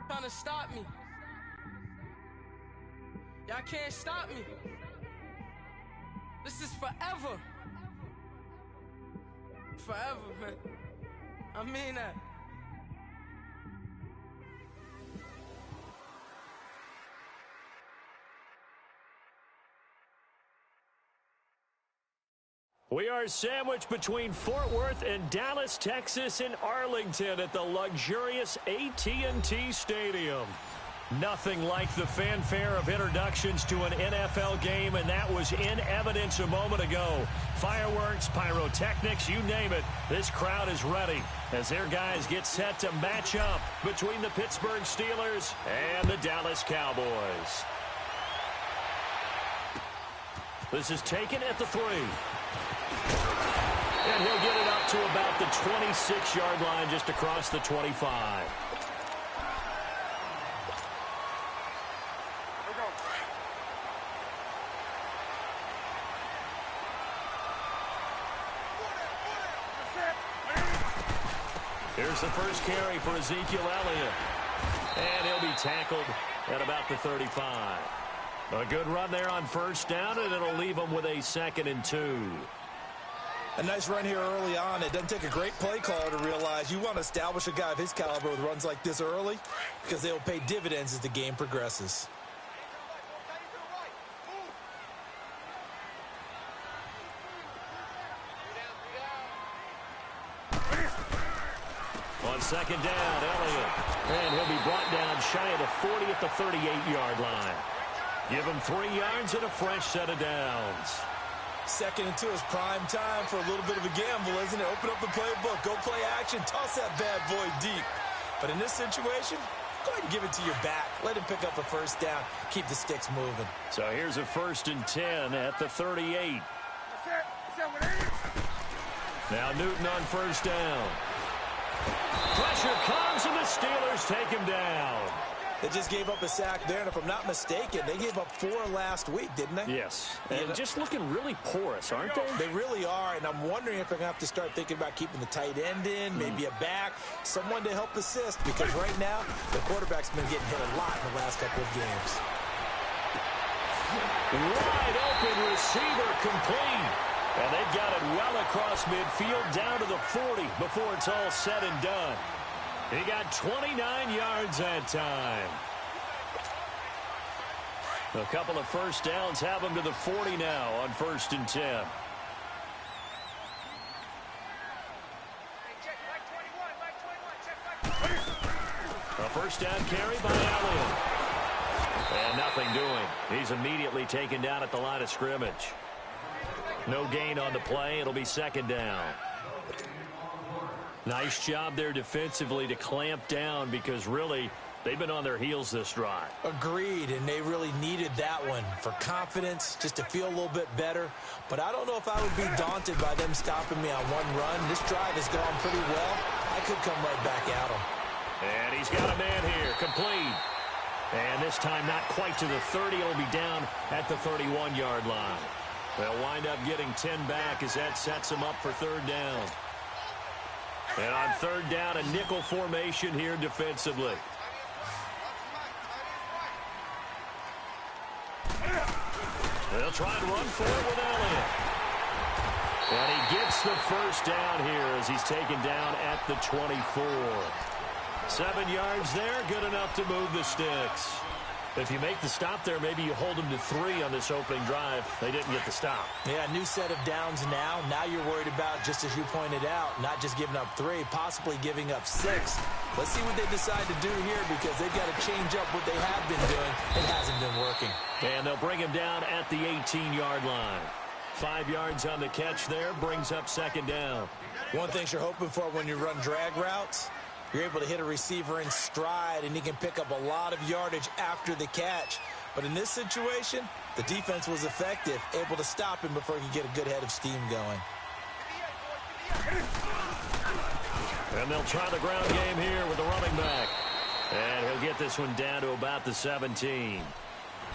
Trying to stop me. Y'all can't stop me. This is forever. Forever, man. I mean that. We are sandwiched between Fort Worth and Dallas, Texas, and Arlington at the luxurious AT&T Stadium. Nothing like the fanfare of introductions to an NFL game, and that was in evidence a moment ago. Fireworks, pyrotechnics, you name it. This crowd is ready as their guys get set to match up between the Pittsburgh Steelers and the Dallas Cowboys. This is taken at the 3. And he'll get it up to about the 26-yard line, just across the 25. Here's the first carry for Ezekiel Elliott. And he'll be tackled at about the 35. A good run there on first down, and it'll leave him with a 2nd and 2. A nice run here early on. It doesn't take a great play caller to realize you want to establish a guy of his caliber with runs like this early because they will pay dividends as the game progresses. On second down, Elliott. And he'll be brought down shy of the 40 at the 38-yard line. Give him 3 yards and a fresh set of downs. 2nd and 2 is prime time for a little bit of a gamble, isn't it? Open up the playbook, go play action, toss that bad boy deep. But in this situation, go ahead and give it to your back. Let him pick up a first down. Keep the sticks moving. So here's a 1st and 10 at the 38. Now Newton on first down. Pressure comes, and the Steelers take him down. They just gave up a sack there, and if I'm not mistaken, they gave up 4 last week, didn't they? Yes, and just looking really porous, aren't they? They really are, and I'm wondering if they're going to have to start thinking about keeping the tight end in, maybe a back, someone to help assist, because right now, the quarterback's been getting hit a lot in the last couple of games. Wide open receiver complete. And they've got it well across midfield down to the 40 before it's all said and done. He got 29 yards that time. A couple of first downs have him to the 40 now on 1st and 10. A first down carry by Elliott. And nothing doing. He's immediately taken down at the line of scrimmage. No gain on the play. It'll be 2nd down. Nice job there defensively to clamp down because really they've been on their heels this drive. Agreed, and they really needed that one for confidence, just to feel a little bit better. But I don't know if I would be daunted by them stopping me on one run. This drive has gone pretty well. I could come right back at them. And he's got a man here, complete. And this time not quite to the 30. It'll be down at the 31-yard line. They'll wind up getting 10 back as that sets them up for 3rd down. And on 3rd down, a nickel formation here defensively. They'll try and run for it with Elliott. And he gets the first down here as he's taken down at the 24. 7 yards there, good enough to move the sticks. If you make the stop there, maybe you hold them to 3 on this opening drive. They didn't get the stop. Yeah, new set of downs now. Now you're worried about, just as you pointed out, not just giving up 3, possibly giving up 6. Let's see what they decide to do here because they've got to change up what they have been doing. It hasn't been working. And they'll bring him down at the 18-yard line. 5 yards on the catch there, brings up 2nd down. One thing you're hoping for when you run drag routes, you're able to hit a receiver in stride, and he can pick up a lot of yardage after the catch. But in this situation, the defense was effective, able to stop him before he could get a good head of steam going. And they'll try the ground game here with the running back. And he'll get this one down to about the 17.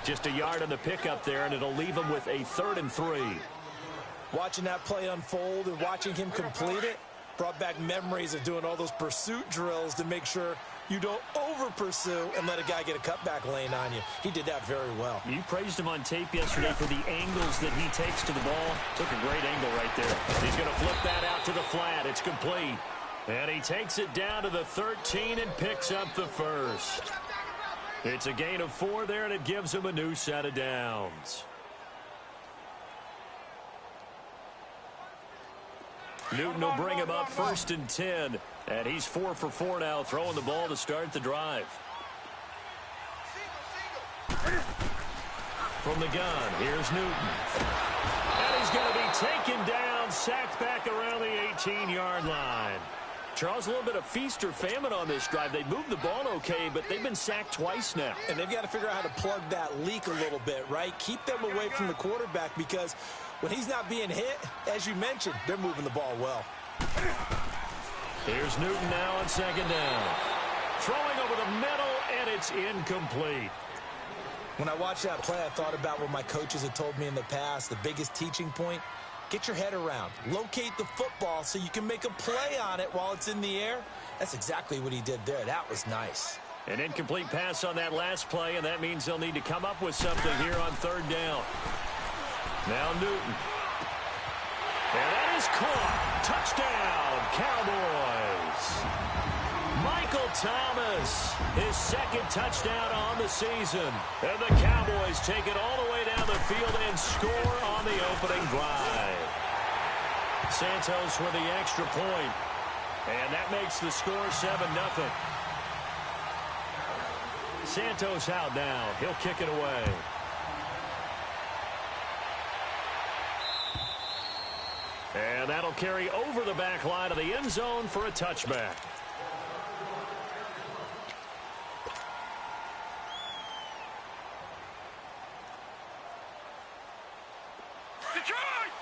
Just a yard on the pickup there, and it'll leave him with a 3rd and 3. Watching that play unfold and watching him complete it, Brought back memories of doing all those pursuit drills to make sure you don't over-pursue and let a guy get a cutback lane on you. He did that very well. You praised him on tape yesterday for the angles that he takes to the ball. Took a great angle right there. He's going to flip that out to the flat. It's complete. And he takes it down to the 13 and picks up the first. It's a gain of 4 there, and it gives him a new set of downs. Newton will bring him up 1st and 10. And he's 4 for 4 now, throwing the ball to start the drive. From the gun, here's Newton. And he's going to be taken down, sacked back around the 18-yard line. Charles, a little bit of feast or famine on this drive. They moved the ball okay, but they've been sacked twice now. And they've got to figure out how to plug that leak a little bit, right? Keep them away from the quarterback because when he's not being hit, as you mentioned, they're moving the ball well. Here's Newton now on 2nd down. Throwing over the middle, and it's incomplete. When I watched that play, I thought about what my coaches had told me in the past. The biggest teaching point, get your head around. Locate the football so you can make a play on it while it's in the air. That's exactly what he did there. That was nice. An incomplete pass on that last play, and that means they'll need to come up with something here on 3rd down. Now Newton. And that is caught. Touchdown, Cowboys. Michael Thomas, his 2nd touchdown on the season. And the Cowboys take it all the way down the field and score on the opening drive. Santos with the extra point. And that makes the score 7-0. Santos out now. He'll kick it away. And that'll carry over the back line of the end zone for a touchback.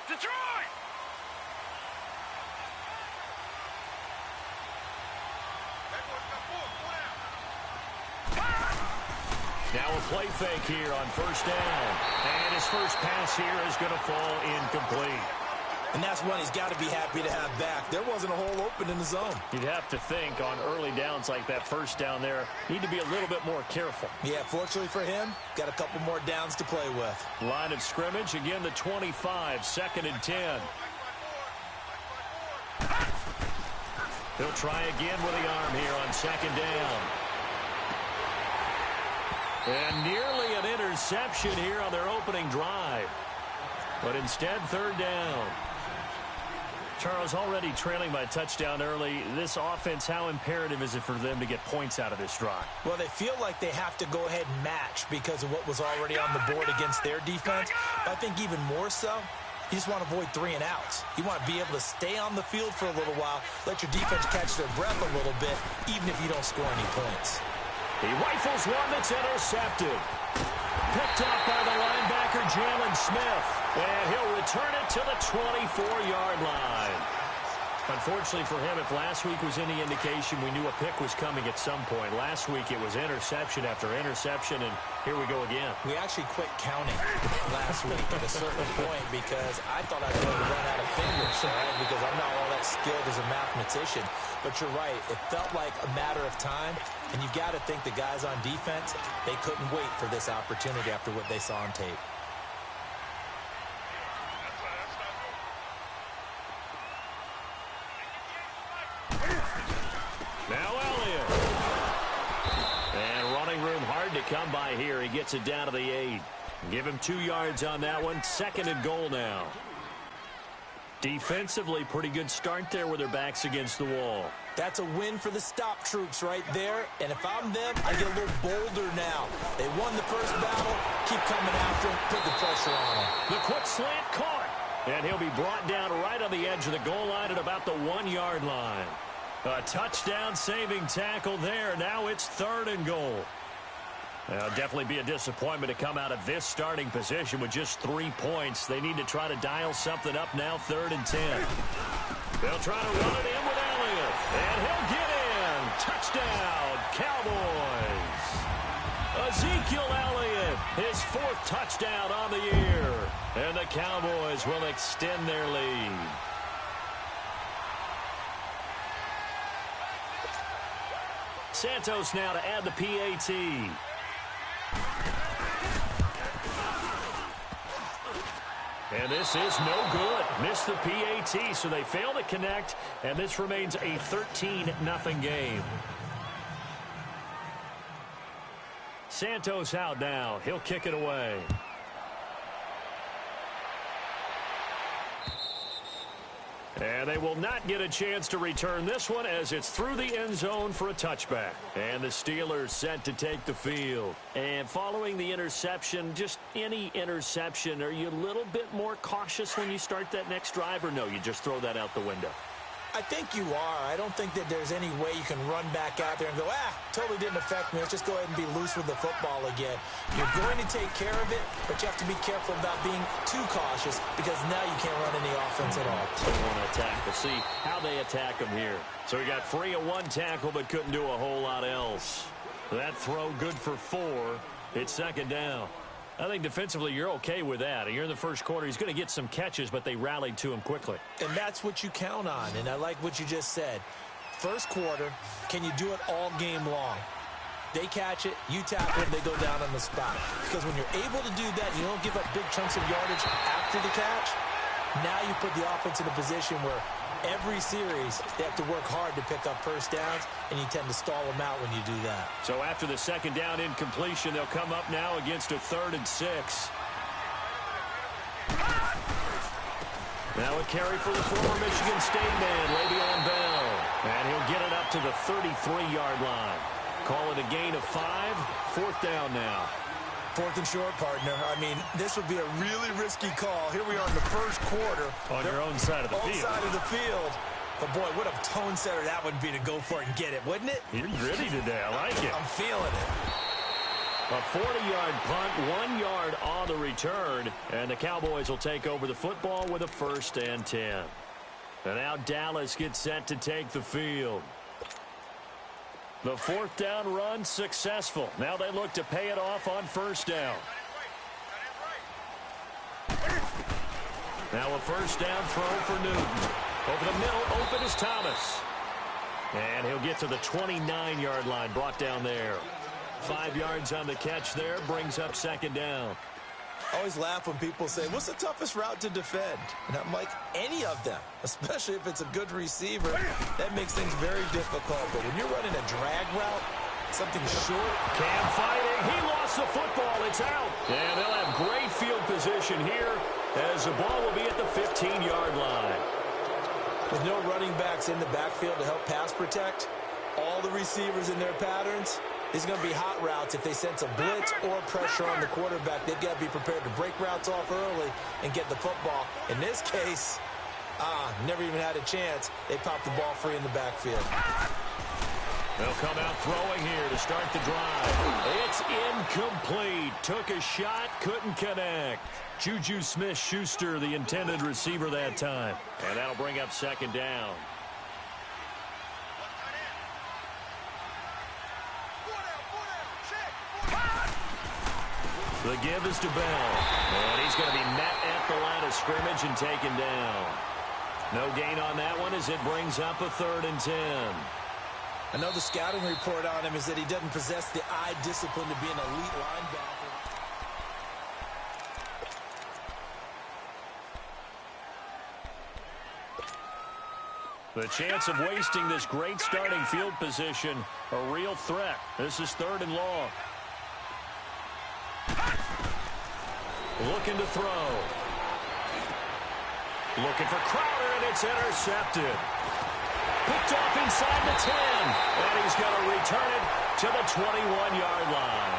Detroit! Now a play fake here on 1st down. And his first pass here is going to fall incomplete. And that's one he's got to be happy to have back. There wasn't a hole open in the zone. You'd have to think on early downs like that 1st down there, need to be a little bit more careful. Yeah, fortunately for him, got a couple more downs to play with. Line of scrimmage, again the 25, 2nd and 10. He'll try again with the arm here on 2nd down. And nearly an interception here on their opening drive. But instead, 3rd down. Charles, already trailing by a touchdown early. This offense, how imperative is it for them to get points out of this drive? Well, they feel like they have to go ahead and match because of what was already on the board against their defense. But I think even more so, you just want to avoid 3 and outs. You want to be able to stay on the field for a little while, let your defense catch their breath a little bit, even if you don't score any points. He rifles one that's intercepted. Picked up by the linebacker, Jalen Smith. And he'll return it to the 24-yard line. Unfortunately for him, if last week was any indication, we knew a pick was coming at some point. Last week it was interception after interception, and here we go again. We actually quit counting last week at a certain point because I thought I was going to run out of fingers, right? Because I'm not all that skilled as a mathematician. But you're right, it felt like a matter of time, and you've got to think the guys on defense, they couldn't wait for this opportunity after what they saw on tape. Now Elliott. And running room hard to come by here. He gets it down to the 8. Give him 2 yards on that one. 2nd and goal now. Defensively, pretty good start there with their backs against the wall. That's a win for the stop troops right there. And if I'm them, I get a little bolder now. They won the first battle. Keep coming after them. Put the pressure on them. The quick slant caught. And he'll be brought down right on the edge of the goal line at about the 1-yard line. A touchdown saving tackle there. Now it's 3rd and goal. Definitely be a disappointment to come out of this starting position with just 3 points. They need to try to dial something up now, 3rd and 10. They'll try to run it in with Elliott. And he'll get in. Touchdown, Cowboys. Ezekiel Elliott, his 4th touchdown on the year. And the Cowboys will extend their lead. Santos now to add the PAT. And this is no good. Missed the PAT, so they fail to connect, and this remains a 13-0 game. Santos out now. He'll kick it away. And they will not get a chance to return this one as it's through the end zone for a touchback. And the Steelers set to take the field. And following the interception, just any interception, are you a little bit more cautious when you start that next drive, or no, you just throw that out the window? I think you are. I don't think that there's any way you can run back out there and go, totally didn't affect me. Let's just go ahead and be loose with the football again. You're going to take care of it, but you have to be careful about being too cautious because now you can't run any offense at all. They want to attack. We'll see how they attack them here. So he got free of one tackle but couldn't do a whole lot else. That throw good for 4. It's second down. I think defensively you're okay with that. You're in the first quarter. He's going to get some catches, but they rallied to him quickly. And that's what you count on, and I like what you just said. First quarter, can you do it all game long? They catch it, you tackle it, they go down on the spot. Because when you're able to do that, you don't give up big chunks of yardage after the catch. Now you put the offense in a position where every series they have to work hard to pick up first downs, and you tend to stall them out when you do that. So after the second down incompletion, they'll come up now against a 3rd and 6. Now a carry for the former Michigan State man, Le'Veon Bell. And he'll get it up to the 33-yard line. Call it a gain of 5. 4th down now. 4th and short, partner. I mean, this would be a really risky call. Here we are in the first quarter. On your own side of the field. Side of the field. But, boy, what a tone setter that would be to go for it and get it, wouldn't it? You're gritty today. I like it. I'm feeling it. A 40-yard punt, 1 yard on the return. And the Cowboys will take over the football with a 1st and 10. And now Dallas gets set to take the field. The 4th down run successful. Now they look to pay it off on 1st down. Now a 1st down throw for Newton. Over the middle, open is Thomas. And he'll get to the 29-yard line, brought down there. 5 yards on the catch there, brings up 2nd down. I always laugh when people say, what's the toughest route to defend? And I'm like, any of them, especially if it's a good receiver. That makes things very difficult. But when you're running a drag route, something short. Cam fighting. He lost the football. It's out. And they'll have great field position here as the ball will be at the 15-yard line. With no running backs in the backfield to help pass protect, all the receivers in their patterns, these are going to be hot routes. If they sense a blitz or pressure on the quarterback, they've got to be prepared to break routes off early and get the football. In this case, never even had a chance. They popped the ball free in the backfield. They'll come out throwing here to start the drive. It's incomplete. Took a shot, couldn't connect. Juju Smith-Schuster, the intended receiver that time. And that'll bring up 2nd down. The give is to Bell. And he's going to be met at the line of scrimmage and taken down. No gain on that one as it brings up a 3rd and 10. I know the scouting report on him is that he doesn't possess the eye discipline to be an elite linebacker. The chance of wasting this great starting field position, a real threat. This is 3rd and long. Looking to throw. Looking for Crowder, and it's intercepted. Picked off inside the 10. And he's going to return it to the 21-yard line.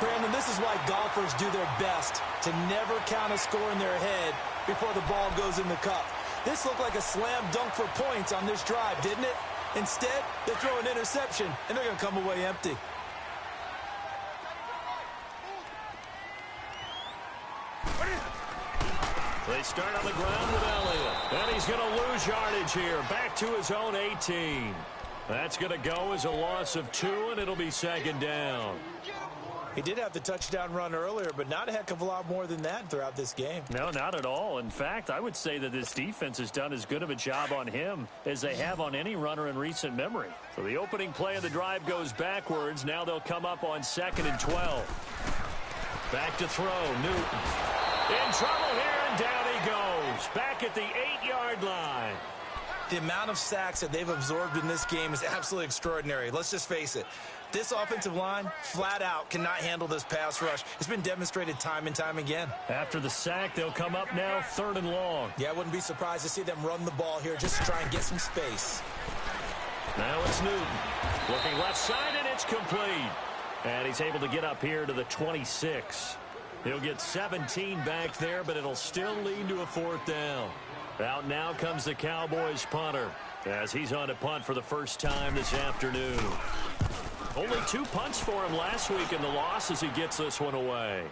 Brandon, this is why golfers do their best to never count a score in their head before the ball goes in the cup. This looked like a slam dunk for points on this drive, didn't it? Instead, they throw an interception, and they're going to come away empty. They start on the ground with Elliott. And he's going to lose yardage here. Back to his own 18. That's going to go as a loss of 2, and it'll be 2nd down. He did have the touchdown run earlier, but not a heck of a lot more than that throughout this game. No, not at all. In fact, I would say that this defense has done as good of a job on him as they have on any runner in recent memory. So the opening play of the drive goes backwards. Now they'll come up on 2nd and 12. Back to throw. Newton in trouble here, and down he goes. Back at the 8-yard line. The amount of sacks that they've absorbed in this game is absolutely extraordinary. Let's just face it. This offensive line, flat out, cannot handle this pass rush. It's been demonstrated time and time again. After the sack, they'll come up now 3rd and long. Yeah, I wouldn't be surprised to see them run the ball here just to try and get some space. Now it's Newton. Looking left side, and it's complete. And he's able to get up here to the 26. He'll get 17 back there, but it'll still lead to a 4th down. Out now comes the Cowboys punter as he's on to punt for the first time this afternoon. Only 2 punts for him last week in the loss as he gets this one away.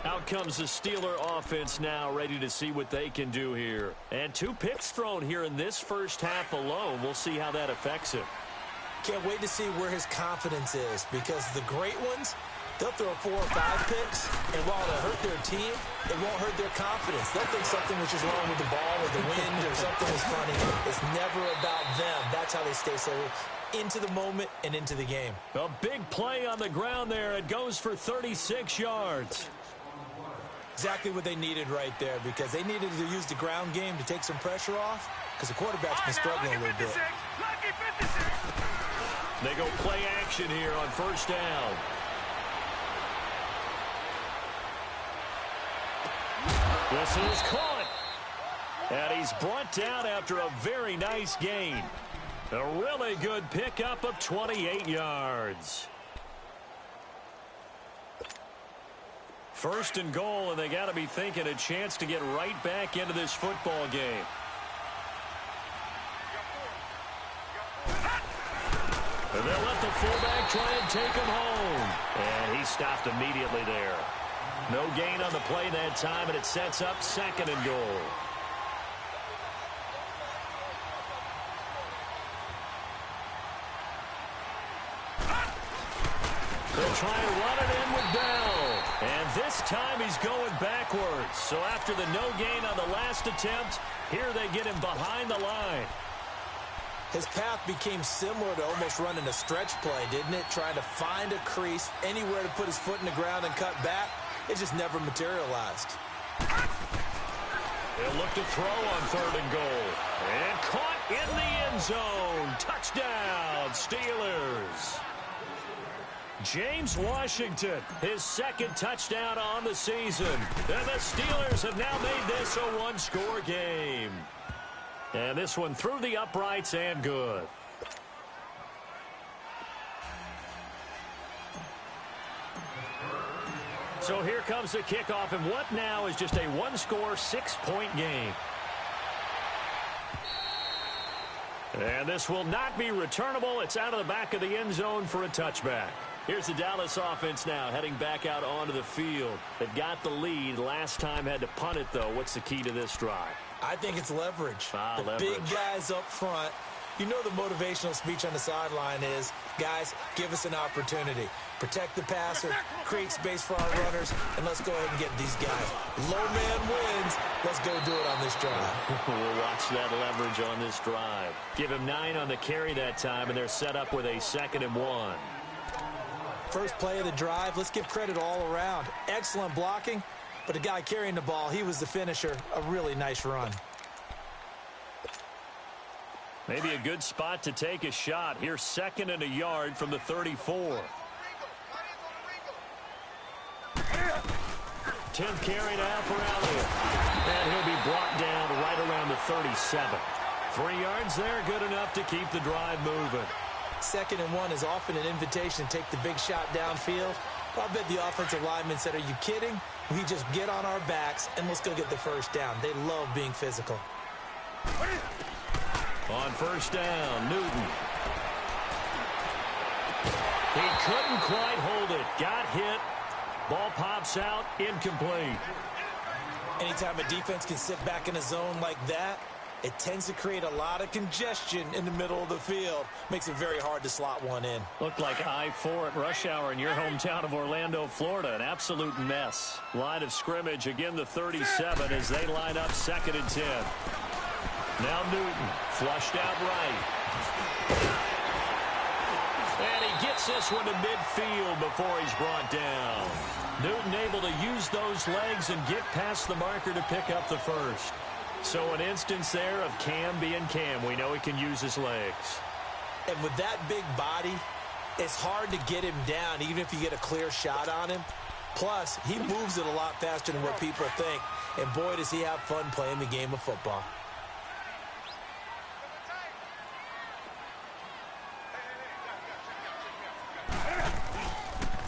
Out comes the Steeler offense now, ready to see what they can do here. And 2 picks thrown here in this first half alone. We'll see how that affects him. Can't wait to see where his confidence is, because the great ones, they'll throw 4 or 5 picks, and while it'll hurt their team, it won't hurt their confidence. They'll think something which is wrong with the ball or the wind or something is funny. It's never about them. That's how they stay so into the moment and into the game. A big play on the ground there. It goes for 36 yards. Exactly what they needed right there, because they needed to use the ground game to take some pressure off, because the quarterback's been struggling a little bit. They go play action here on 1st down. This is caught. And he's brought down after a very nice gain. A really good pickup of 28 yards. 1st and goal, and they got to be thinking a chance to get right back into this football game. And they'll let the fullback try and take him home. And he stopped immediately there. No gain on the play that time, and it sets up 2nd and goal. They'll try and run it in with Bell. And this time he's going backwards. So after the no gain on the last attempt, here they get him behind the line. His path became similar to almost running a stretch play, didn't it? Trying to find a crease, anywhere to put his foot in the ground and cut back. It just never materialized. They'll look to throw on 3rd and goal. And caught in the end zone. Touchdown, Steelers. James Washington, his 2nd touchdown on the season. And the Steelers have now made this a 1-score game. And this one through the uprights and good. So here comes the kickoff, and what now is just a 1-score, 6-point game. And this will not be returnable. It's out of the back of the end zone for a touchback. Here's the Dallas offense now heading back out onto the field. They've got the lead. Last time had to punt it, though. What's the key to this drive? I think it's leverage. The leverage. Big guys up front. You know the motivational speech on the sideline is, guys, give us an opportunity. Protect the passer, create space for our runners, and let's go ahead and get these guys. Low man wins. Let's go do it on this drive. We'll watch that leverage on this drive. Give him 9 on the carry that time, and they're set up with a 2nd and 1. First play of the drive, let's give credit all around. Excellent blocking, but the guy carrying the ball, he was the finisher. A really nice run. Maybe a good spot to take a shot. Here's 2nd and a yard from the 34. 10th carry now for Elliott. And he'll be brought down right around the 37. 3 yards there, good enough to keep the drive moving. 2nd and 1 is often an invitation to take the big shot downfield. I bet the offensive lineman said, are you kidding? We just get on our backs and let's go get the first down. They love being physical. On 1st down, Newton. He couldn't quite hold it. Got hit. Ball pops out, incomplete. Anytime a defense can sit back in a zone like that, it tends to create a lot of congestion in the middle of the field. Makes it very hard to slot one in. Looked like I-4 at rush hour in your hometown of Orlando, Florida. An absolute mess. Line of scrimmage, again the 37 as they line up 2nd and 10. Now Newton, flushed out right. And he gets this one to midfield before he's brought down. Newton able to use those legs and get past the marker to pick up the first. So an instance there of Cam being Cam. We know he can use his legs. And with that big body, it's hard to get him down, even if you get a clear shot on him. Plus, he moves it a lot faster than what people think. And boy, does he have fun playing the game of football.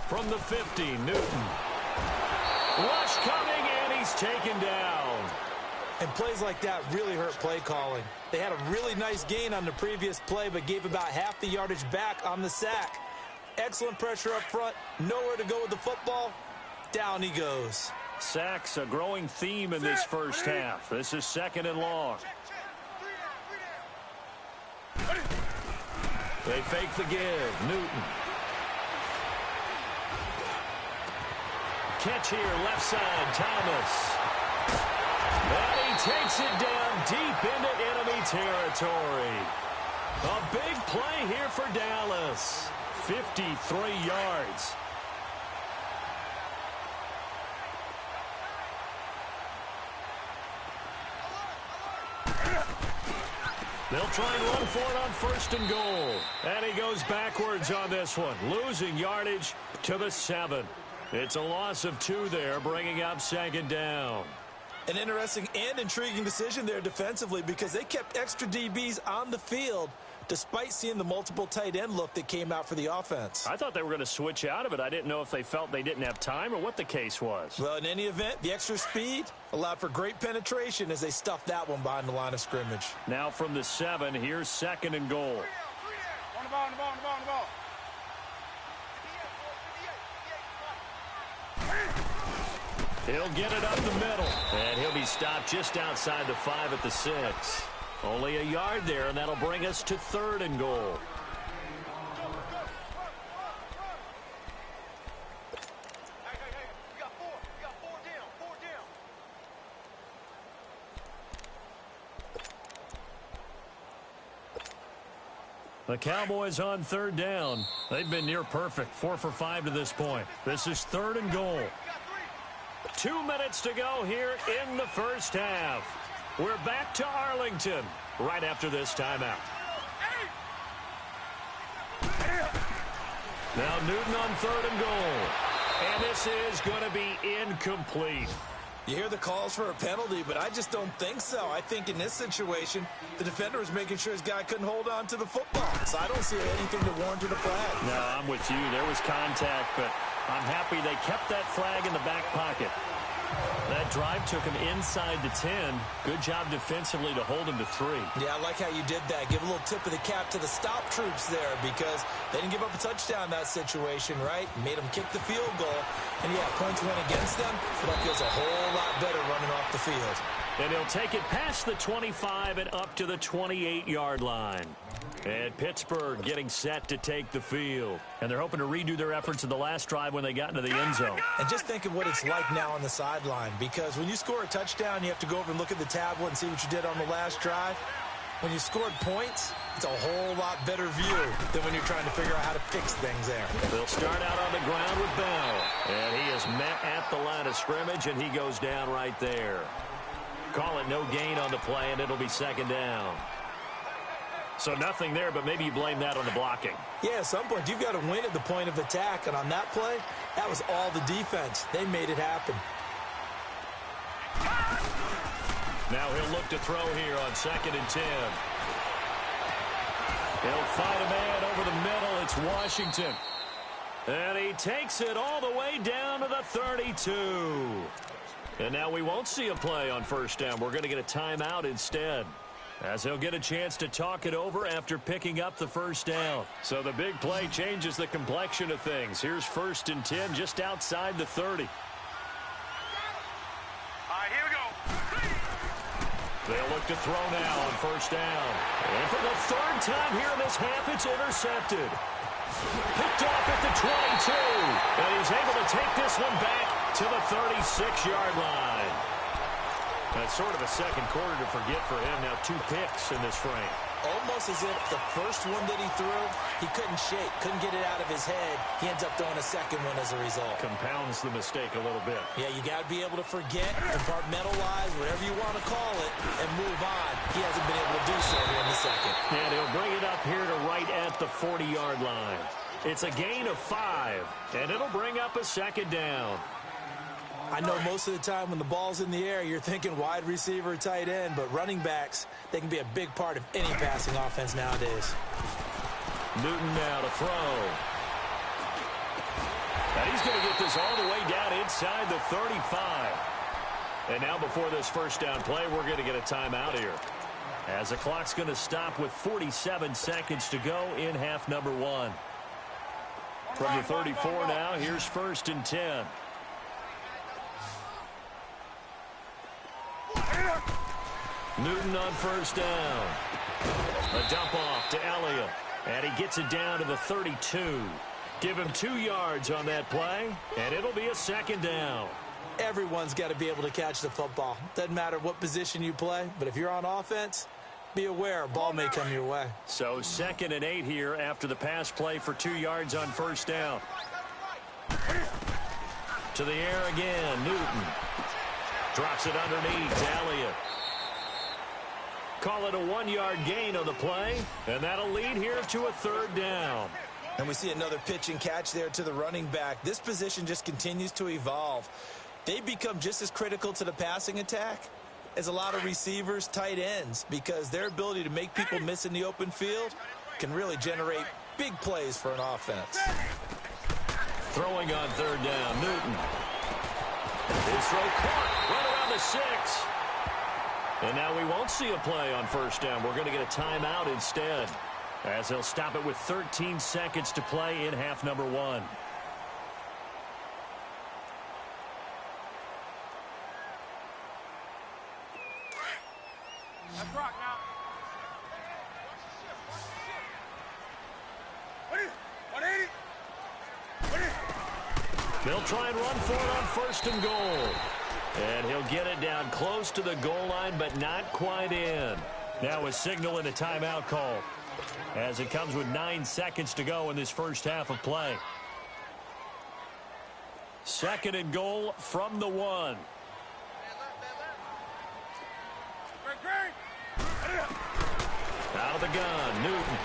From the 50, Newton. Rush coming, and he's taken down. And plays like that really hurt play calling. They had a really nice gain on the previous play, but gave about half the yardage back on the sack. Excellent pressure up front. Nowhere to go with the football. Down he goes. Sacks, a growing theme in this first half. This is 2nd and long. They fake the give. Newton. Catch here, left side, Thomas. And he takes it down deep into enemy territory. A big play here for Dallas. 53 yards. They'll try and run for it on 1st and goal. And he goes backwards on this one, losing yardage to the 7. It's a loss of 2 there, bringing up 2nd down. An interesting and intriguing decision there defensively because they kept extra DBs on the field despite seeing the multiple tight end look that came out for the offense. I thought they were going to switch out of it. I didn't know if they felt they didn't have time or what the case was. Well, in any event, the extra speed allowed for great penetration as they stuffed that one behind the line of scrimmage. Now from the 7, here's 2nd and goal. On the ball, on the ball, on the ball, on the ball. He'll get it up the middle, and he'll be stopped just outside the 5 at the 6. Only a yard there, and that'll bring us to 3rd and goal. The Cowboys on 3rd down. They've been near perfect, 4 for 5 to this point. This is 3rd and goal. 2 minutes to go here in the first half. We're back to Arlington right after this timeout. Now Newton on 3rd and goal. And this is going to be incomplete. You hear the calls for a penalty, but I just don't think so. I think in this situation, the defender was making sure his guy couldn't hold on to the football. So I don't see anything that warranted a flag. No, I'm with you. There was contact, but I'm happy they kept that flag in the back pocket. That drive took him inside the 10. Good job defensively to hold him to 3. Yeah, I like how you did that. Give a little tip of the cap to the stop troops there because they didn't give up a touchdown in that situation, right? Made them kick the field goal. And, yeah, points went against them, but that feels a whole lot better running off the field. And he'll take it past the 25 and up to the 28-yard line. And Pittsburgh getting set to take the field. And they're hoping to redo their efforts in the last drive when they got into the end zone. And just think of what it's like now on the sideline, because when you score a touchdown, you have to go over and look at the tablet and see what you did on the last drive. When you scored points, it's a whole lot better view than when you're trying to figure out how to fix things there. They'll start out on the ground with Bell. And he is met at the line of scrimmage, and he goes down right there. Call it no gain on the play, and it'll be 2nd down. So nothing there, but maybe you blame that on the blocking. Yeah, at some point, you've got to win at the point of attack. And on that play, that was all the defense. They made it happen. Now he'll look to throw here on 2nd and 10. He'll find a man over the middle. It's Washington. And he takes it all the way down to the 32. And now we won't see a play on 1st down. We're going to get a timeout instead, as he'll get a chance to talk it over after picking up the 1st down. So the big play changes the complexion of things. Here's 1st and 10 just outside the 30. All right, here we go. They'll look to throw now on first down. And for the third time here in this half, it's intercepted. Picked off at the 22. And he's able to take this one back to the 36-yard line. That's sort of a second quarter to forget for him. Now 2 picks in this frame. Almost as if the first one that he threw, he couldn't shake, couldn't get it out of his head. He ends up throwing a second one as a result. Compounds the mistake a little bit. Yeah, you got to be able to forget, compartmentalize, whatever you want to call it, and move on. He hasn't been able to do so here in the second. And he'll bring it up here to right at the 40-yard line. It's a gain of 5, and it'll bring up a second down. I know most of the time when the ball's in the air, you're thinking wide receiver, tight end, but running backs, they can be a big part of any passing offense nowadays. Newton now to throw. And he's going to get this all the way down inside the 35. And now before this first down play, we're going to get a timeout here, as the clock's going to stop with 47 seconds to go in half number 1. From the 34 now, here's 1st and 10. Newton on first down. A dump off to Elliott. And he gets it down to the 32. Give him 2 yards on that play, and it'll be a second down. Everyone's got to be able to catch the football. Doesn't matter what position you play, but if you're on offense, be aware a ball may come your way. So 2nd and 8 here after the pass play for 2 yards on first down. To the air again, Newton. Drops it underneath to Elliott. Call it a 1-yard gain on the play, and that'll lead here to a 3rd down. And we see another pitch and catch there to the running back. This position just continues to evolve. They become just as critical to the passing attack as a lot of receivers, tight ends, because their ability to make people miss in the open field can really generate big plays for an offense. Throwing on 3rd down, Newton. His throw caught right around the 6. And now we won't see a play on first down. We're going to get a timeout instead, as they'll stop it with 13 seconds to play in half number 1. Let's rock now. They'll try and run for it on 1st and goal. And he'll get it down close to the goal line, but not quite in. Now a signal and a timeout call, as it comes with 9 seconds to go in this first half of play. 2nd and goal from the 1. Out of the gun, Newton.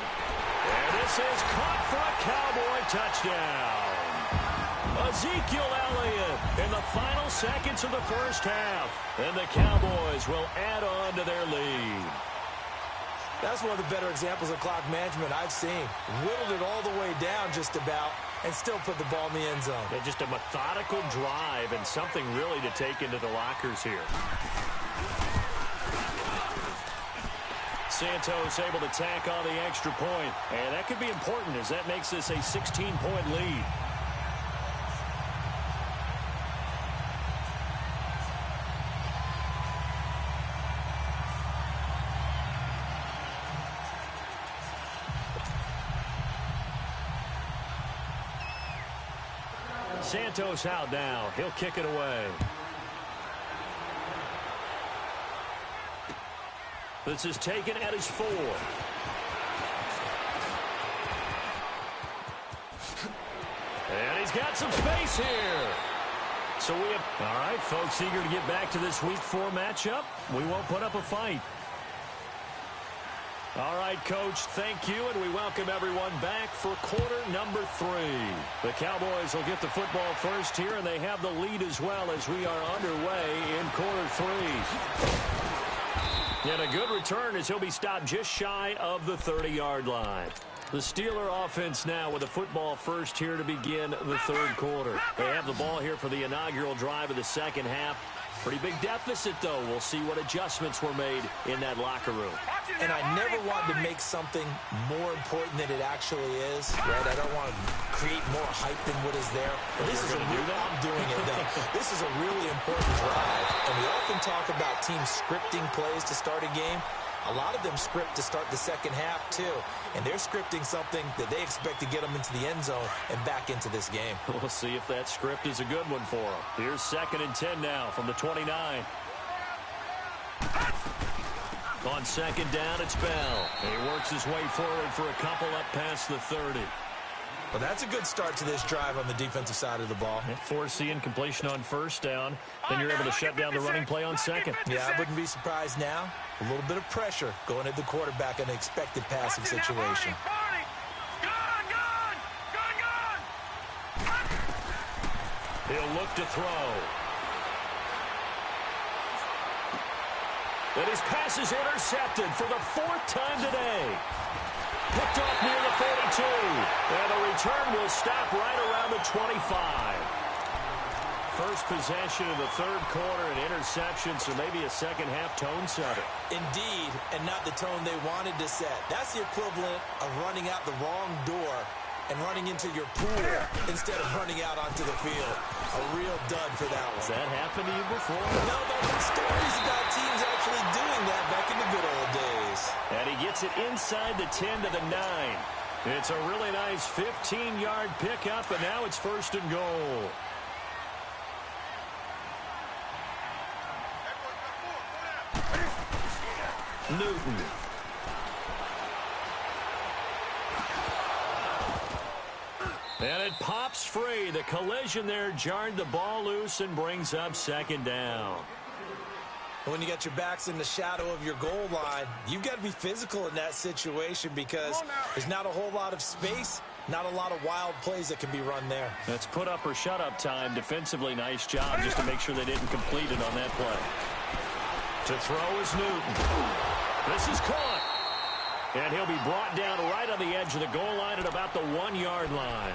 And this is caught for a Cowboy touchdown. Ezekiel Elliott in the final seconds of the first half. And the Cowboys will add on to their lead. That's one of the better examples of clock management I've seen. Whittled it all the way down just about and still put the ball in the end zone. Yeah, just a methodical drive and something really to take into the lockers here. Santos able to tack on the extra point. And that could be important, as that makes this a 16-point lead. Santos out now. He'll kick it away. This is taken at his 4. And he's got some space here. So we have... All right, folks, eager to get back to this Week 4 matchup. We won't put up a fight. All right, Coach, thank you, and we welcome everyone back for quarter number 3. The Cowboys will get the football first here, and they have the lead as well as we are underway in quarter 3. And a good return as he'll be stopped just shy of the 30-yard line. The Steeler offense now with the football first here to begin the 3rd quarter. They have the ball here for the inaugural drive of the second half. Pretty big deficit, though. We'll see what adjustments were made in that locker room. And I never want to make something more important than it actually is, right? I don't want to create more hype than what is there. But this is I'm doing it, though. This is a really important drive. And we often talk about teams scripting plays to start a game. A lot of them script to start the second half, too. And they're scripting something that they expect to get them into the end zone and back into this game. We'll see if that script is a good one for them. Here's 2nd and 10 now from the 29. On 2nd down, it's Bell. He works his way forward for a couple up past the 30. Well, that's a good start to this drive on the defensive side of the ball. Force the incompletion on 1st down. Then you're able to shut down the running play on 2nd. Yeah, I wouldn't be surprised now. A little bit of pressure going at the quarterback in an expected passing situation. He'll look to throw. And his pass is intercepted for the 4th time today. Picked off near the 42. And the return will stop right around the 25. First possession of the 3rd quarter, an interception, so maybe a second-half tone setter. Indeed, and not the tone they wanted to set. That's the equivalent of running out the wrong door and running into your pool instead of running out onto the field. A real dud for that one. Has that happened to you before? No, but there's stories about teams actually doing that back in the good old days. And he gets it inside the 10 to the 9. It's a really nice 15-yard pickup, and now it's 1st and goal. Newton. And it pops free. The collision there jarred the ball loose and brings up 2nd down. When you got your backs in the shadow of your goal line, you've got to be physical in that situation because there's not a whole lot of space, not a lot of wild plays that can be run there. That's put up or shut up time. Defensively, nice job just to make sure they didn't complete it on that play. To throw is Newton. This is caught. And he'll be brought down right on the edge of the goal line at about the 1-yard line.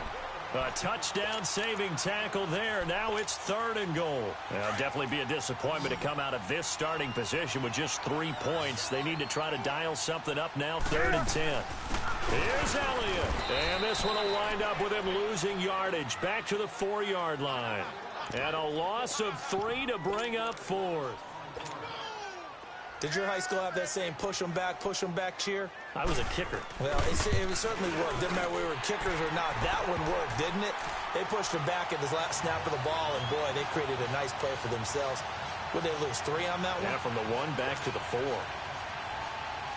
A touchdown-saving tackle there. Now it's 3rd and goal. It'll definitely be a disappointment to come out of this starting position with just 3 points. They need to try to dial something up now, 3rd and 10. Here's Elliott. And this one will wind up with him losing yardage back to the 4-yard line. And a loss of 3 to bring up 4th. Did your high school have that saying, push them back cheer? I was a kicker. Well, it certainly worked. Didn't matter whether we were kickers or not. That one worked, didn't it? They pushed him back at his last snap of the ball, and boy, they created a nice play for themselves. Would they lose 3 on that one? Yeah, from the 1 back to the 4.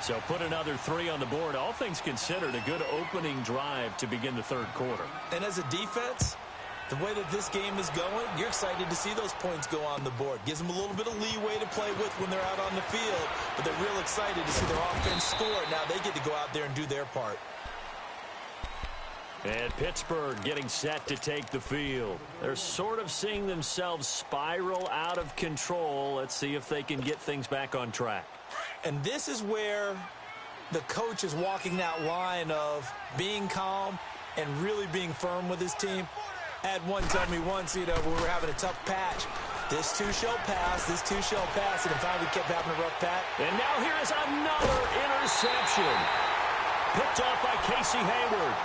So put another 3 on the board. All things considered, a good opening drive to begin the 3rd quarter. And as a defense, the way that this game is going, you're excited to see those points go on the board. Gives them a little bit of leeway to play with when they're out on the field, but they're real excited to see their offense score. Now they get to go out there and do their part. And Pittsburgh getting set to take the field. They're sort of seeing themselves spiral out of control. Let's see if they can get things back on track. And this is where the coach is walking that line of being calm and really being firm with his team. I had one tell me once, when we were having a tough patch, this too shall pass, and then finally kept having a rough patch. And now here is another interception. Picked off by Casey Hayward.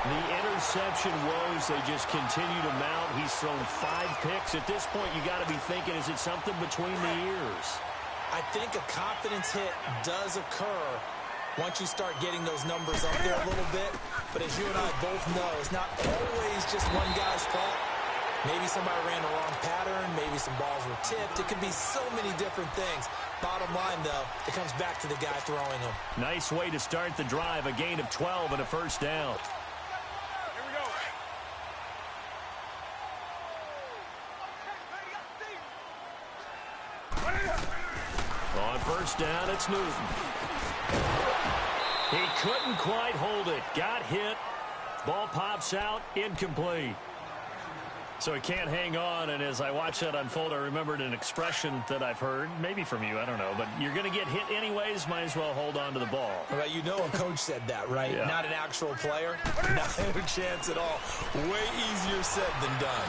The interception woes, they just continue to mount. He's thrown 5 picks. At this point, you got to be thinking, is it something between the ears? I think a confidence hit does occur once you start getting those numbers up there a little bit. But as you and I both know, it's not always just one guy's fault. Maybe somebody ran the wrong pattern. Maybe some balls were tipped. It could be so many different things. Bottom line, though, it comes back to the guy throwing them. Nice way to start the drive. A gain of 12 and a 1st down. Here we go. On 1st down, it's Newton. He couldn't quite hold it. Got hit. Ball pops out. Incomplete. So he can't hang on, and as I watch that unfold, I remembered an expression that I've heard, maybe from you, I don't know, but you're going to get hit anyways, might as well hold on to the ball. Well, you know a coach said that, right? Yeah. Not an actual player. Not a chance at all. Way easier said than done.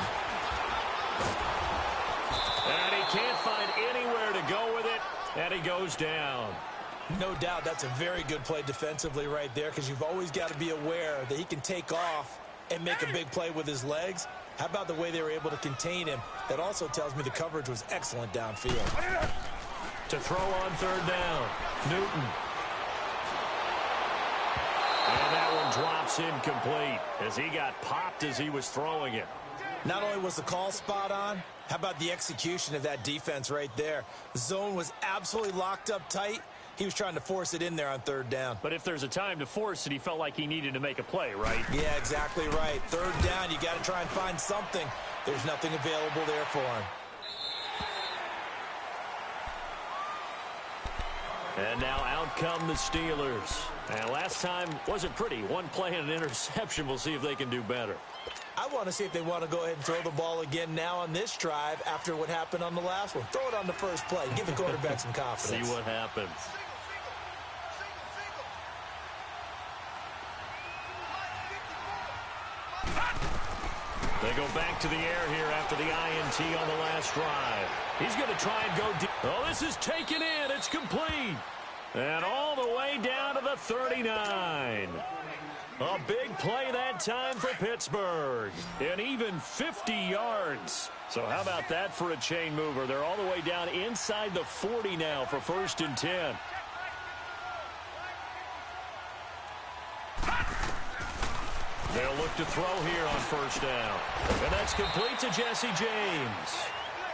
And he he can't find anywhere to go with it, and he goes down. No doubt that's a very good play defensively right there, because you've always got to be aware that he can take off and make a big play with his legs. How about the way they were able to contain him? That also tells me the coverage was excellent downfield. To throw on third down, Newton. And that one drops incomplete as he got popped as he was throwing it. Not only was the call spot on, how about the execution of that defense right there? The zone was absolutely locked up tight. He was trying to force it in there on third down. But if there's a time to force it, he felt like he needed to make a play, right? Yeah, exactly right. Third down, you got to try and find something. There's nothing available there for him. And now out come the Steelers. And last time wasn't pretty. One play and an interception. We'll see if they can do better. I want to see if they want to go ahead and throw the ball again now on this drive after what happened on the last one. Throw it on the first play. Give the quarterback some confidence. See what happens. They go back to the air here after the INT on the last drive. He's going to try and go deep. Oh, this is taken in. It's complete. And all the way down to the 39. A big play that time for Pittsburgh. And even 50 yards. So how about that for a chain mover? They're all the way down inside the 40 now for 1st and 10. They'll look to throw here on 1st down. And that's complete to Jesse James.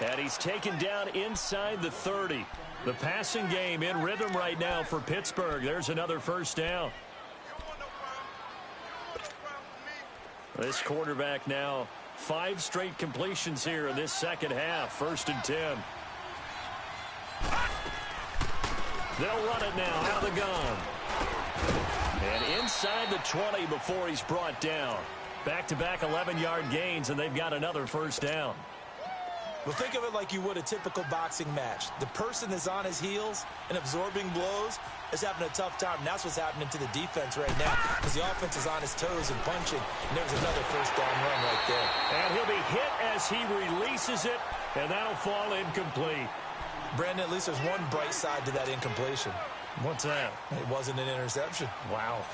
And he's taken down inside the 30. The passing game in rhythm right now for Pittsburgh. There's another 1st down. This quarterback now 5 straight completions here in this second half. 1st and 10. They'll run it now out of the gun. And inside the 20 before he's brought down. Back-to-back 11-yard gains, and they've got another 1st down. Well, think of it like you would a typical boxing match. The person that's on his heels and absorbing blows is having a tough time. And that's what's happening to the defense right now, because the offense is on his toes and punching. And there's another 1st down run right there. And he'll be hit as he releases it, and that'll fall incomplete. Brandon, at least there's one bright side to that incompletion. What's that? It wasn't an interception. Wow.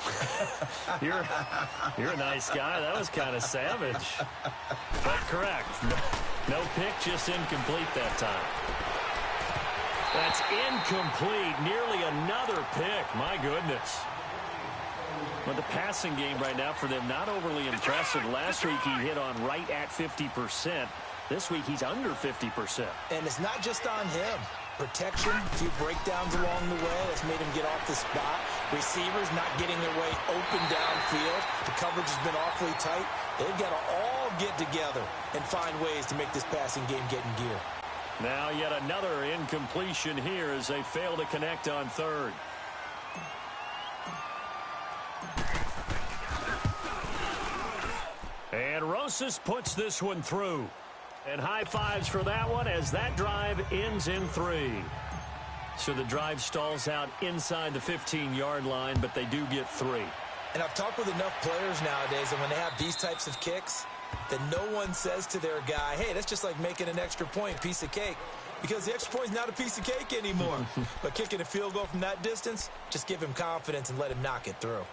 You're a nice guy. That was kind of savage. But correct. No pick, just incomplete that time. That's incomplete. Nearly another pick. My goodness. But the passing game right now for them, not overly impressive. Last week he hit on right at 50%. This week he's under 50%. And it's not just on him. Protection, a few breakdowns along the way. That's made him get off the spot. Receivers not getting their way open downfield. The coverage has been awfully tight. They've got to all get together and find ways to make this passing game get in gear. Now yet another incompletion here as they fail to connect on 3rd. And Rosas puts this one through. And high fives for that one as that drive ends in 3. So the drive stalls out inside the 15-yard line, but they do get 3. And I've talked with enough players nowadays, and when they have these types of kicks, that no one says to their guy, hey, that's just like making an extra point, piece of cake. Because the extra point is not a piece of cake anymore. But kicking a field goal from that distance, just give him confidence and let him knock it through.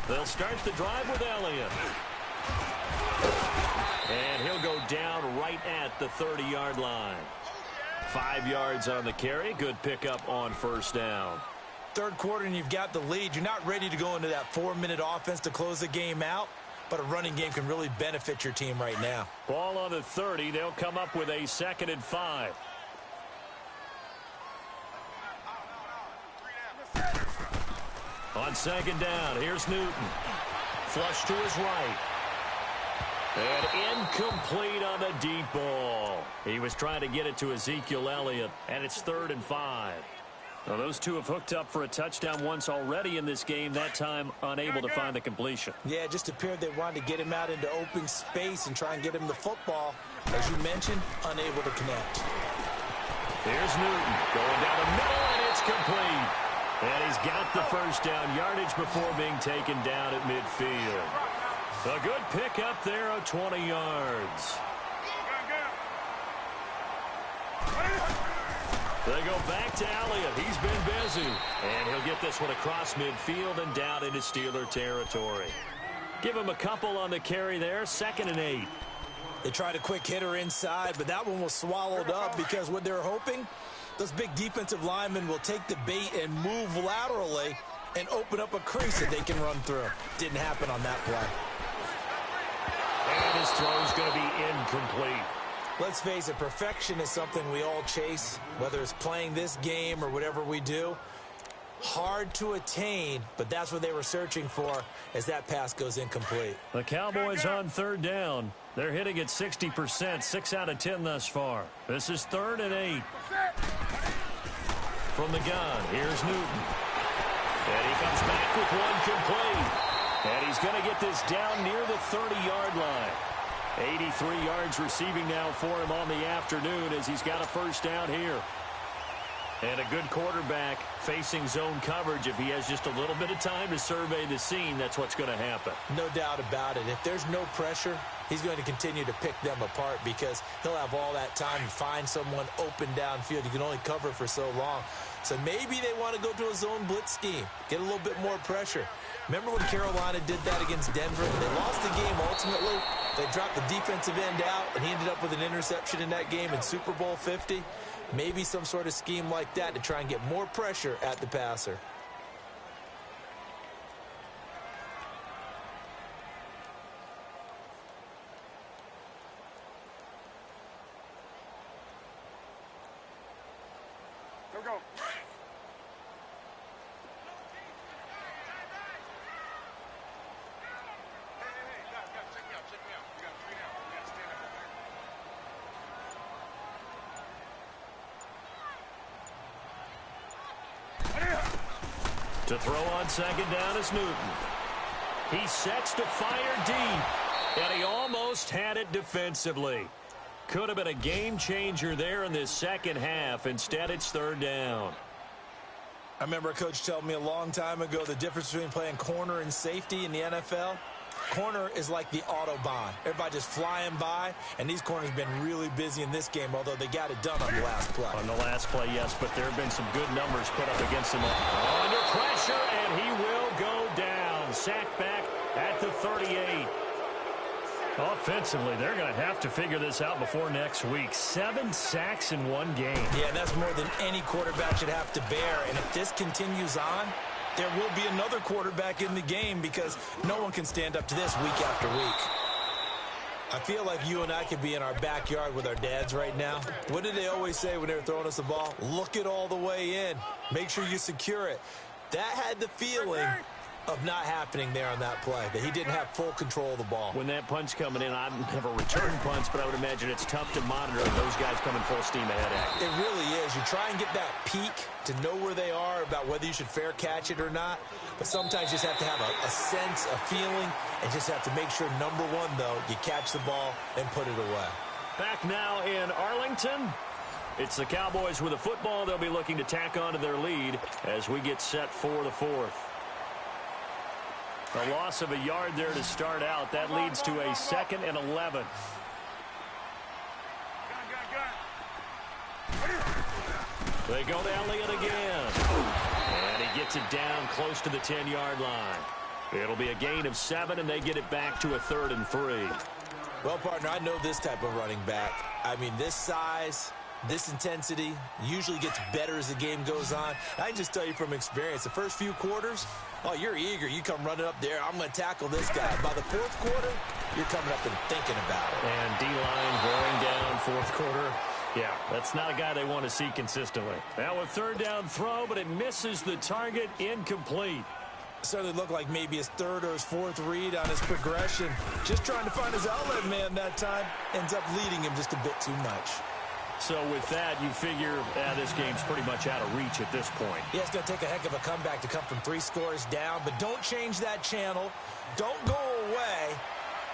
They'll start the drive with Elliott. And he'll go down right at the 30-yard line. 5 yards on the carry. Good pickup on 1st down. 3rd quarter and you've got the lead. You're not ready to go into that 4-minute offense to close the game out, but a running game can really benefit your team right now. Ball on the 30. They'll come up with a 2nd and 5. On 2nd down, here's Newton. Flush to his right. And incomplete on the deep ball. He was trying to get it to Ezekiel Elliott, and it's 3rd and 5. Well, those two have hooked up for a touchdown once already in this game, that time unable to find the completion. Yeah, it just appeared they wanted to get him out into open space and try and get him the football. As you mentioned, unable to connect. Here's Newton going down the middle, and It's complete. And he's got the first down yardage before being taken down at midfield. A good pickup there of 20 yards. They go back to Elliott. He's been busy. And he'll get this one across midfield and down into Steeler territory. Give him a couple on the carry there. 2nd and 8. They tried a quick hitter inside, but that one was swallowed up because what they're hoping, those big defensive linemen will take the bait and move laterally and open up a crease that they can run through. Didn't happen on that play. And his throw is going to be incomplete. Let's face it, perfection is something we all chase, whether it's playing this game or whatever we do. Hard to attain, but that's what they were searching for as that pass goes incomplete. The Cowboys on 3rd down. They're hitting at 60%, 6 out of 10 thus far. This is 3rd and 8. From the gun, here's Newton. And he comes back with one complete. And he's going to get this down near the 30-yard line. 83 yards receiving now for him on the afternoon as he's got a first down here. And a good quarterback facing zone coverage. If he has just a little bit of time to survey the scene, that's what's going to happen. No doubt about it. If there's no pressure, he's going to continue to pick them apart because he'll have all that time to find someone open downfield. You can only cover for so long. So maybe they want to go to a zone blitz scheme, get a little bit more pressure. Remember when Carolina did that against Denver? They lost the game ultimately. They dropped the defensive end out, and he ended up with an interception in that game in Super Bowl 50. Maybe some sort of scheme like that to try and get more pressure at the passer. Go. To throw on 2nd down is Newton. He sets to fire deep, and he almost had it defensively. Could have been a game changer there in this second half. Instead, it's 3rd down. I remember a coach telling me a long time ago the difference between playing corner and safety in the NFL. Corner is like the Autobahn. Everybody just flying by, and these corners have been really busy in this game, although they got it done on the last play. On the last play, yes, but there have been some good numbers put up against him. Under pressure, and he will go down. Sacked back at the 38. Offensively, they're going to have to figure this out before next week. 7 sacks in one game. Yeah, that's more than any quarterback should have to bear, and if this continues on, there will be another quarterback in the game because no one can stand up to this week after week. I feel like you and I could be in our backyard with our dads right now. What did they always say when they were throwing us the ball? Look it all the way in. Make sure you secure it. That had the feeling of not happening there on that play, that he didn't have full control of the ball. When that punch coming in, I've never returned punts, but I would imagine it's tough to monitor those guys coming full steam ahead at you. It really is. You try and get that peek to know where they are about whether you should fair catch it or not, but sometimes you just have to have a sense, a feeling, and just have to make sure, number one, though, you catch the ball and put it away. Back now in Arlington. It's the Cowboys with a football. They'll be looking to tack on to their lead as we get set for the 4th. A loss of a yard there to start out. That leads to a 2nd and 11. They go to Elliott again. And he gets it down close to the 10-yard line. It'll be a gain of 7, and they get it back to a 3rd and 3. Well, partner, I know this type of running back. I mean, this size, this intensity usually gets better as the game goes on. I can just tell you from experience, the first few quarters, oh, you're eager. You come running up there. I'm going to tackle this guy. By the 4th quarter, you're coming up and thinking about it. And D-line wearing down 4th quarter. Yeah, that's not a guy they want to see consistently. Now a 3rd down throw, but it misses the target, incomplete. Certainly looked like maybe his 3rd or his 4th read on his progression. Just trying to find his outlet man that time. Ends up leading him just a bit too much. So with that, you figure this game's pretty much out of reach at this point. Yeah, it's going to take a heck of a comeback to come from 3 scores down, but don't change that channel. Don't go away.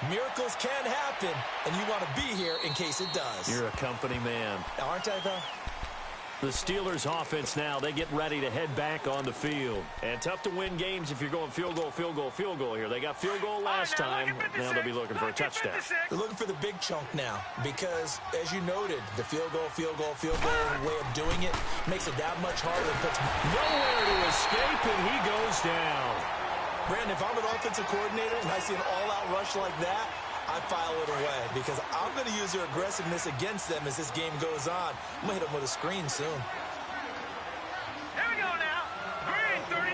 Miracles can happen, and you want to be here in case it does. You're a company man. Aren't I, though? The Steelers offense now, they get ready to head back on the field. And tough to win games if you're going field goal, field goal, field goal here. They got field goal last time. Now they'll be looking for a touchdown. They're looking for the big chunk now because, as you noted, the field goal way of doing it makes it that much harder. It puts nowhere to escape, and he goes down. Brandon, if I'm an offensive coordinator and I see an all-out rush like that, I file it away because I'm going to use their aggressiveness against them as this game goes on. I'm going to hit them with a screen soon. Here we go now. Green 39.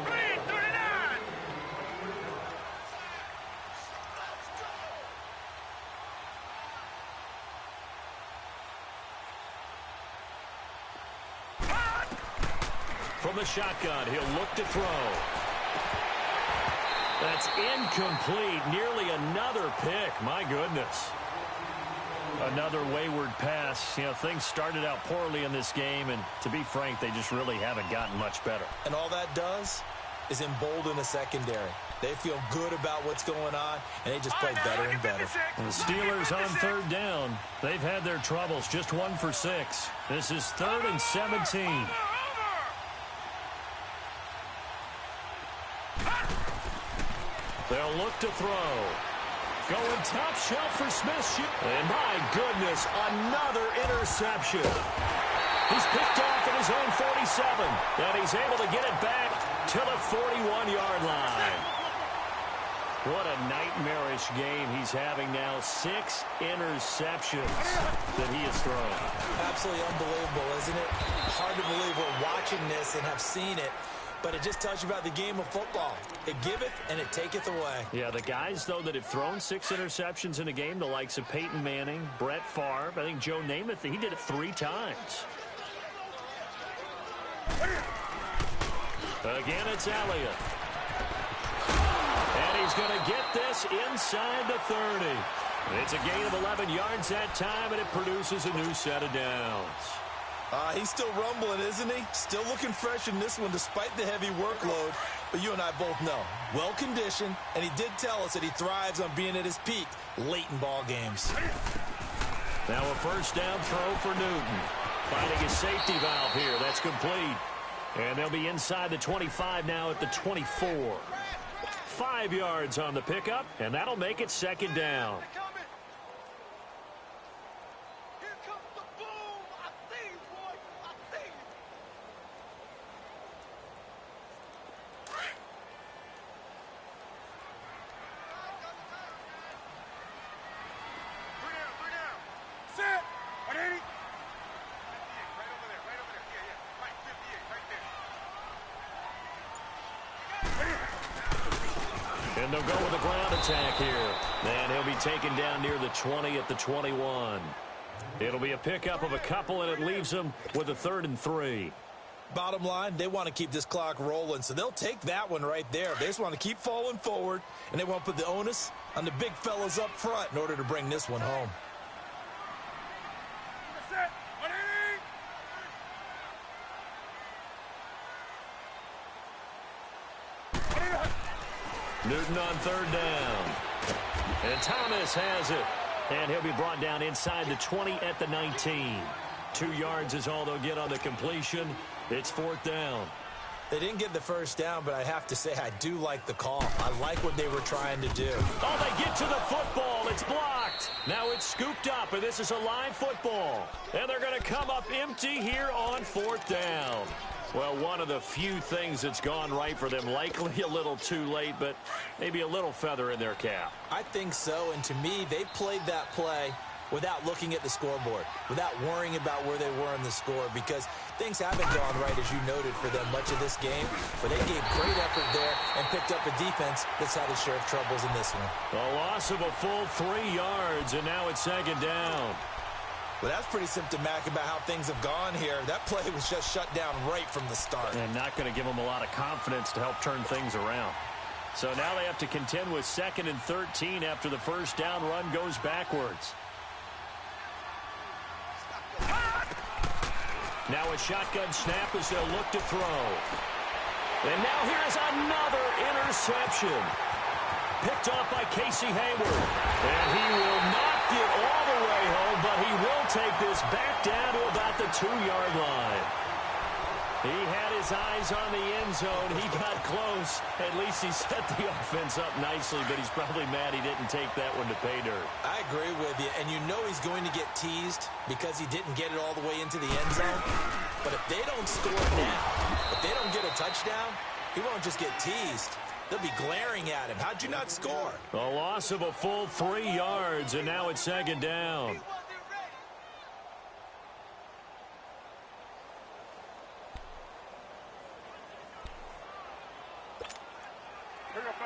Green 39. From the shotgun, he'll look to throw. That's incomplete. Nearly another pick. My goodness. Another wayward pass. You know, things started out poorly in this game, and to be frank, they just really haven't gotten much better. And all that does is embolden the secondary. They feel good about what's going on, and they just play better and better. And the Steelers on third down. They've had their troubles. Just 1 for 6. This is 3rd and 17. They'll look to throw. Going top shelf for Smith. And my goodness, another interception. He's picked off at his own 47. And he's able to get it back to the 41-yard line. What a nightmarish game he's having now. 6 interceptions that he has thrown. Absolutely unbelievable, isn't it? Hard to believe we're watching this and have seen it. But it just tells you about the game of football. It giveth and it taketh away. Yeah, the guys, though, that have thrown 6 interceptions in a game, the likes of Peyton Manning, Brett Favre, I think Joe Namath, he did it 3 times. Again, it's Elliott. And he's going to get this inside the 30. It's a gain of 11 yards that time, and it produces a new set of downs. He's still rumbling, isn't he? Still looking fresh in this one despite the heavy workload. But you and I both know, well-conditioned, and he did tell us that he thrives on being at his peak late in ball games. Now a first down throw for Newton. Finding his safety valve here. That's complete. And they'll be inside the 25 now at the 24. 5 yards on the pickup, and that'll make it 2nd down. And they'll go with a ground attack here. And he'll be taken down near the 20 at the 21. It'll be a pickup of a couple, and it leaves them with a 3rd and 3. Bottom line, they want to keep this clock rolling, so they'll take that one right there. They just want to keep falling forward, and they want to put the onus on the big fellas up front in order to bring this one home. Newton on 3rd down. And Thomas has it. And he'll be brought down inside the 20 at the 19. 2 yards is all they'll get on the completion. It's 4th down. They didn't get the first down, but I have to say I do like the call. I like what they were trying to do. Oh, they get to the football. It's blocked. Now it's scooped up, and this is a live football. And they're going to come up empty here on 4th down. Well, one of the few things that's gone right for them. Likely a little too late, but maybe a little feather in their cap. I think so, and to me, they played that play without looking at the scoreboard, without worrying about where they were in the score, because things haven't gone right, as you noted, for them much of this game. But they gave great effort there and picked up a defense that's had its share of troubles in this one. A loss of a full 3 yards, and now it's 2nd down. Well, that's pretty symptomatic about how things have gone here. That play was just shut down right from the start. And not going to give them a lot of confidence to help turn things around. So now they have to contend with 2nd and 13 after the first down run goes backwards. Now a shotgun snap as they'll look to throw. And now here's another interception. picked off by Casey Hayward. And he will not get all the way home, but he will take this back down to about the 2-yard line. He had his eyes on the end zone. He got close. At least he set the offense up nicely, but he's probably mad he didn't take that one to pay dirt. I agree with you, and you know he's going to get teased because he didn't get it all the way into the end zone. But if they don't score now, if they don't get a touchdown, he won't just get teased. They'll be glaring at him. How'd you not score? A loss of a full 3 yards, and now it's second down.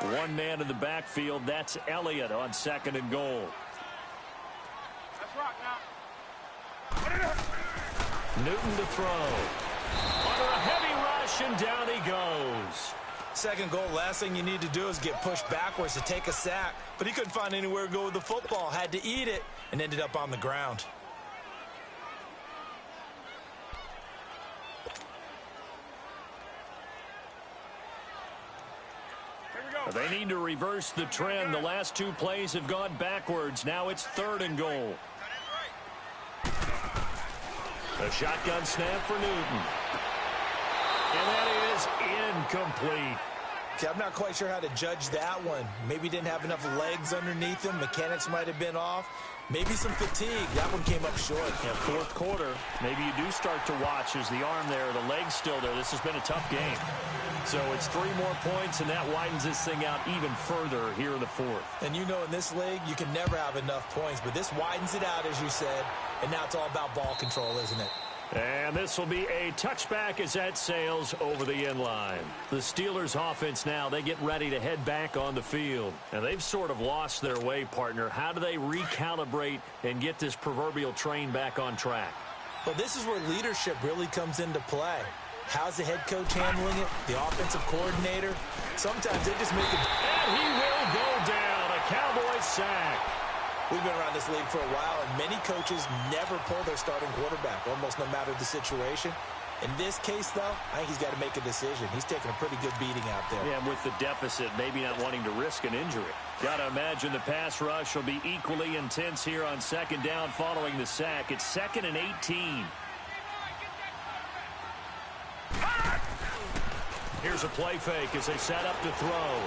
One man in the backfield. That's Elliott on 2nd and goal. Let's rock now. Newton to throw. Under a heavy rush, and down he goes. 2nd goal, last thing you need to do is get pushed backwards to take a sack. But he couldn't find anywhere to go with the football. Had to eat it and ended up on the ground. They need to reverse the trend. The last 2 plays have gone backwards. Now it's 3rd and goal. A shotgun snap for Newton. And that is incomplete. See, I'm not quite sure how to judge that one. Maybe didn't have enough legs underneath him. Mechanics might have been off. Maybe some fatigue. That one came up short. Yeah, 4th quarter, maybe you do start to watch as the arm there, the leg's still there. This has been a tough game. So it's 3 more points, and that widens this thing out even further here in the 4th. And you know in this league, you can never have enough points, but this widens it out, as you said, and now it's all about ball control, isn't it? And this will be a touchback as that sails over the end line. The Steelers offense now, they get ready to head back on the field. And they've sort of lost their way, partner. How do they recalibrate and get this proverbial train back on track? Well, this is where leadership really comes into play. How's the head coach handling it? The offensive coordinator? Sometimes they just make it. And he will go down. A Cowboys sack. We've been around this league for a while, and many coaches never pull their starting quarterback, almost no matter the situation. In this case, though, I think he's got to make a decision. He's taking a pretty good beating out there. Yeah, and with the deficit, maybe not wanting to risk an injury. Got to imagine the pass rush will be equally intense here on 2nd down following the sack. It's 2nd and 18. Here's a play fake as they set up to throw.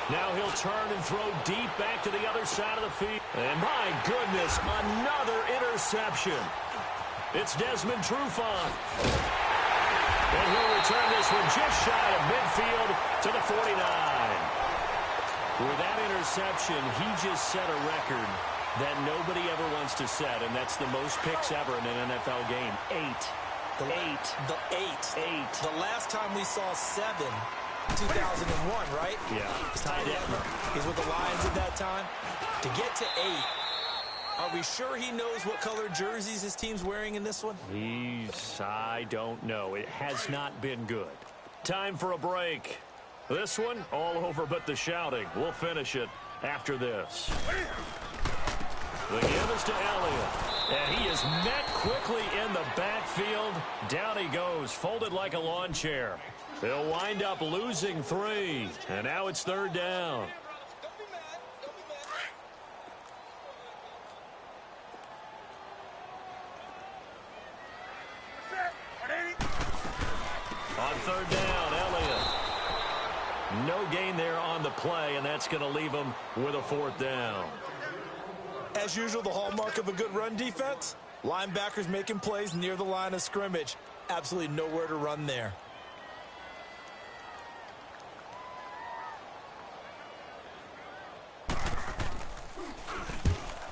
Now he'll turn and throw deep back to the other side of the field. And my goodness, another interception. It's Desmond Trufant. And he'll return this one just shy of midfield to the 49. With that interception, he just set a record that nobody ever wants to set, and that's the most picks ever in an NFL game. 8. The last time we saw 7, 2001, right? Yeah. Ty Detmer. He's with the Lions at that time. To get to 8, are we sure he knows what color jerseys his team's wearing in this one? I don't know. It has not been good. Time for a break. This one, all over but the shouting. We'll finish it after this. The give is to Elliott. And he is met quickly in the backfield. Down he goes, folded like a lawn chair. They'll wind up losing 3. And now it's 3rd down. On 3rd down, Elliott. No gain there on the play, and that's going to leave him with a 4th down. As usual, the hallmark of a good run defense, linebackers making plays near the line of scrimmage. Absolutely nowhere to run there.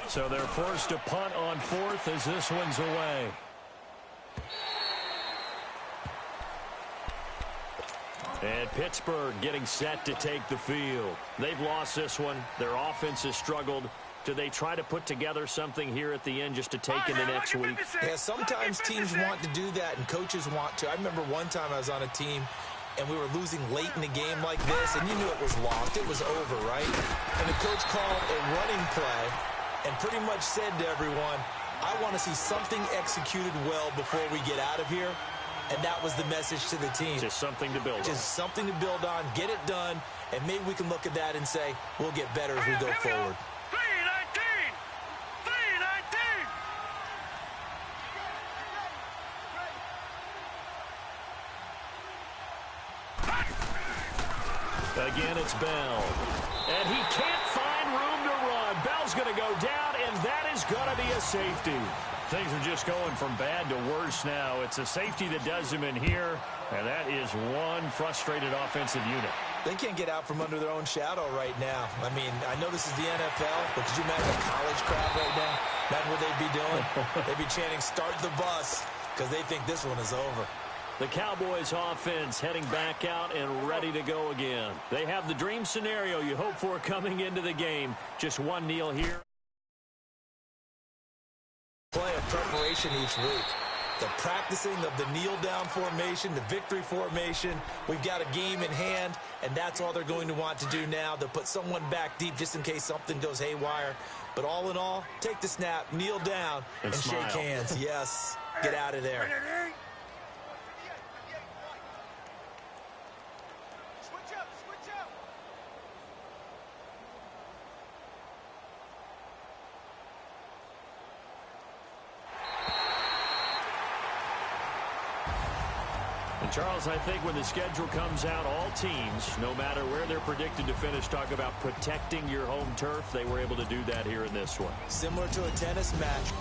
So they're forced to punt on 4th as this one's away. And Pittsburgh getting set to take the field. They've lost this one. Their offense has struggled. Do they try to put together something here at the end just to take into next week? Yeah, sometimes teams want to do that and coaches want to. I remember one time I was on a team and we were losing late in a game like this, and you knew it was lost. It was over, right? And the coach called a running play and pretty much said to everyone, I want to see something executed well before we get out of here. and that was the message to the team. Just something to build on. Just something to build on, get it done, and maybe we can look at that and say, we'll get better as we go forward. 319! 319! Again, it's Bell. And he can't find room to run. Bell's going to go down, and that is going to be a safety. Things are just going from bad to worse now. It's a safety that does him in here, and that is one frustrated offensive unit. They can't get out from under their own shadow right now. I mean, I know this is the NFL, but could you imagine a college crowd right now? Imagine what they'd be doing. They'd be chanting, "Start the bus," because they think this one is over. The Cowboys offense heading back out and ready to go again. They have the dream scenario you hope for coming into the game. Just one kneel here. Play of preparation each week. The practicing of the kneel-down formation, the victory formation. We've got a game in hand, and that's all they're going to want to do now. They'll put someone back deep just in case something goes haywire. But all in all, take the snap, kneel down, and shake hands. Yes, get out of there. And Charles, I think when the schedule comes out, all teams, no matter where they're predicted to finish, talk about protecting your home turf. They were able to do that here in this one. Similar to a tennis match,